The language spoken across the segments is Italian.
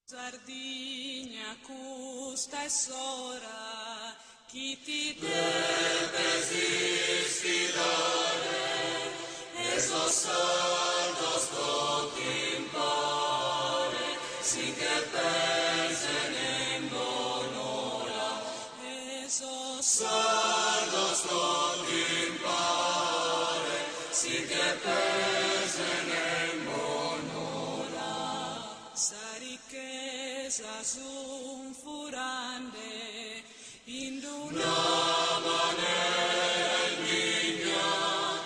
Sardigna custa e sora, chi ti deve esistirare, esos saldos tot impare, si che pensen en bonora, esos saldos tot impare, si che pensen en bonora, sa ricchezza sun furande, in una manera indigna,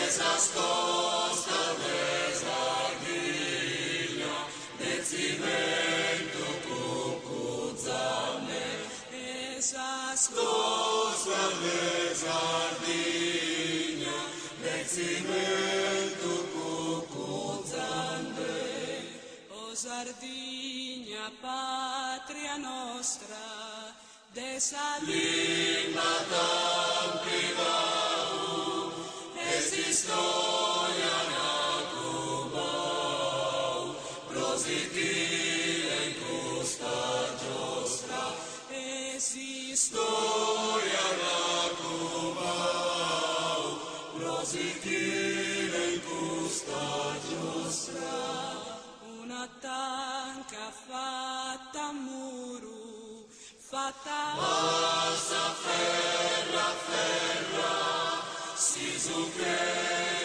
esas costas de Sardigna, de cimento cucuzzane, esas costas de Sardigna, de cimento cucuzzane. O Sardigna, patria nostra, de sa lingua tan privau, es historia nacubau, prositile in custa giostra, es historia nacubau, prositile in custa giostra, una tanca fatta a muro, fatta bassa ferra, si su che